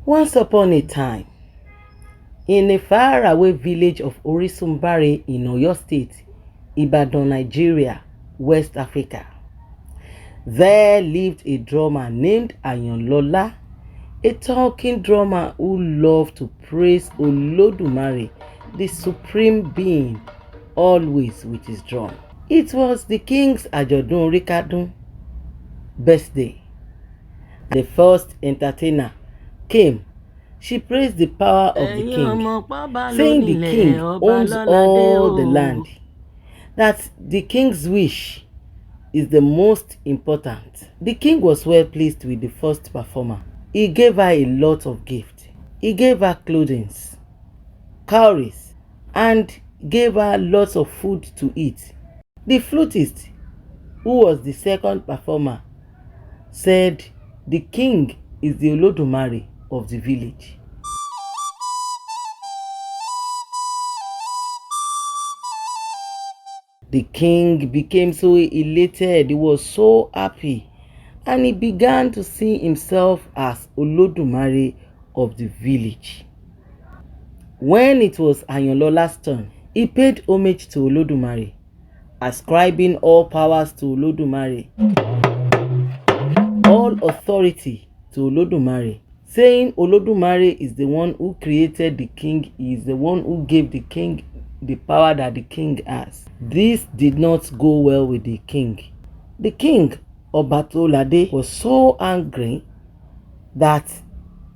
Once upon a time, in a faraway village of Orisumbare in Oyo State, Ibadan, Nigeria, West Africa, there lived a drummer named Ayanlola, a talking drummer who loved to praise Olodumare, the supreme being, always with his drum. It was the king's Ajodun Rikadun birthday. The first entertainer came. She praised the power of the king, saying the king owns all the land, that the king's wish is the most important. The king was well pleased with the first performer. He gave her a lot of gifts. He gave her clothing, cowries, and gave her lots of food to eat. The flutist, who was the second performer, said the king is the Olodumare of the village. The king became so elated, he was so happy, and he began to see himself as Olodumare of the village. When it was Ayanlola's turn, he paid homage to Olodumare, ascribing all powers to Olodumare, all authority to Olodumare, saying Olodumare is the one who created the king, he is the one who gave the king the power that the king has. This did not go well with the king. The king, Obatolade, was so angry that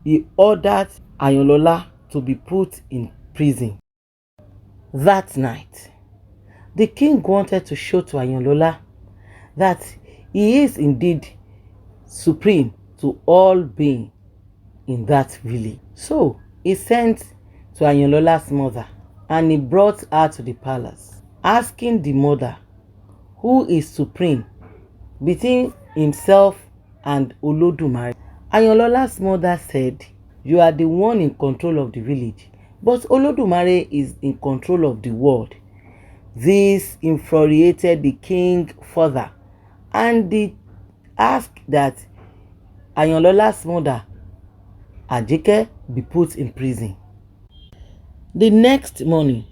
he ordered Ayanlola to be put in prison. That night, the king wanted to show to Ayanlola that he is indeed supreme to all being in that village. So he sent to Ayanlola's mother, and he brought her to the palace, asking the mother who is supreme between himself and Olodumare. Ayanlola's mother said, "You are the one in control of the village, but Olodumare is in control of the world." This infuriated the king further, and he asked that Ayanlola's mother, Ajike, be put in prison. The next morning,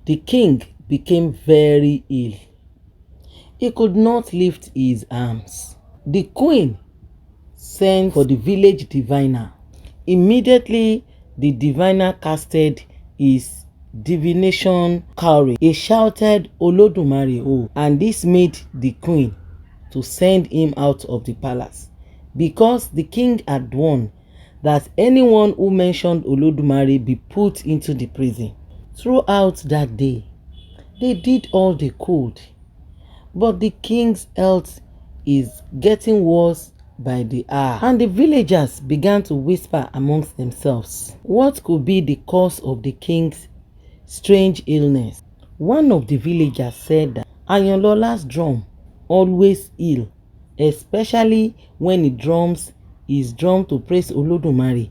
the king became very ill. He could not lift his arms. The queen sent for the village diviner. Immediately, the diviner casted his divination cowrie. He shouted, "Olodumare o," and this made the queen to send him out of the palace, because the king had warned that anyone who mentioned Olodumare be put into the prison. Throughout that day, they did all they could, but the king's health is getting worse by the hour, and the villagers began to whisper amongst themselves what could be the cause of the king's strange illness. One of the villagers said that Ayanlola's drum always ill, especially when he drums his drum to praise Olodumare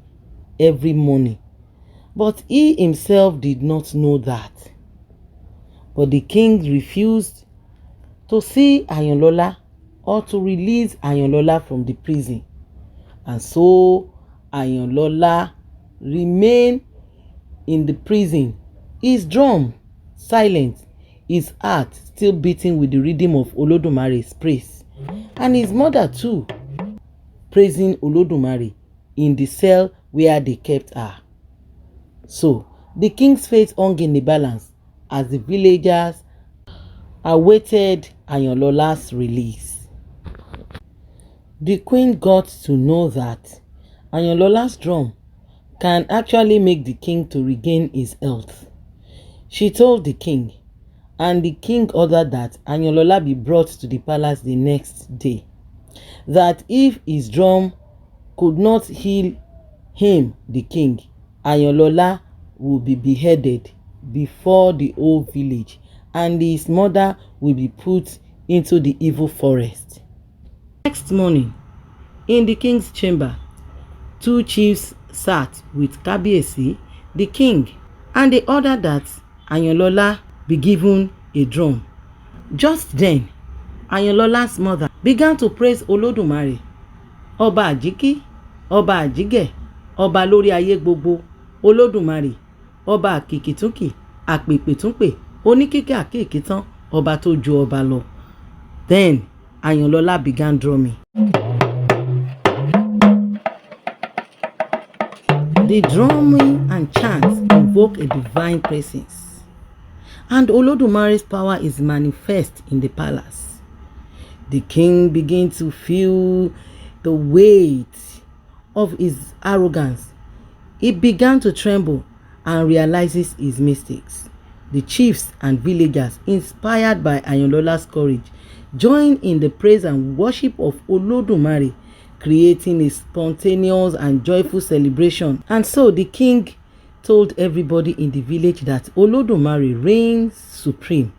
every morning. But he himself did not know that. But the king refused to see Ayanlola or to release Ayanlola from the prison. And so Ayanlola remained in the prison, his drum silent, his heart still beating with the rhythm of Olodumare's praise, and his mother too praising Olodumare in the cell where they kept her. So the king's fate hung in the balance as the villagers awaited Ayanlola's release. The queen got to know that Ayanlola's drum can actually make the king to regain his health. She told the king, and the king ordered that Ayanlola be brought to the palace the next day, that if his drum could not heal him, the king, Ayanlola will be beheaded before the whole village, and his mother will be put into the evil forest. Next morning, in the king's chamber, two chiefs sat with Kabiyesi, the king, and they ordered that Ayanlola be given a drum. Just then, Ayanlola's mother began to praise Olodumare, Ọba Àjíkí, Ọba Àjígẹ̀, ọba lórí ayé gbogbo, Olódùmarè, ọba àkìkìtúnkì, àpèpètúnpè, oníkíkẹ́ àkìkì tán, ọba tó ju ọba lọ. Then Ayanlola began drumming. The drumming and chants invoke a divine presence, and Olodumare's power is manifest in the palace. The king begins to feel the weight of his arrogance. He began to tremble and realizes his mistakes. The chiefs and villagers, inspired by Ayanlola's courage, join in the praise and worship of Olodumare, creating a spontaneous and joyful celebration. And so the king told everybody in the village that Olodumare reigns supreme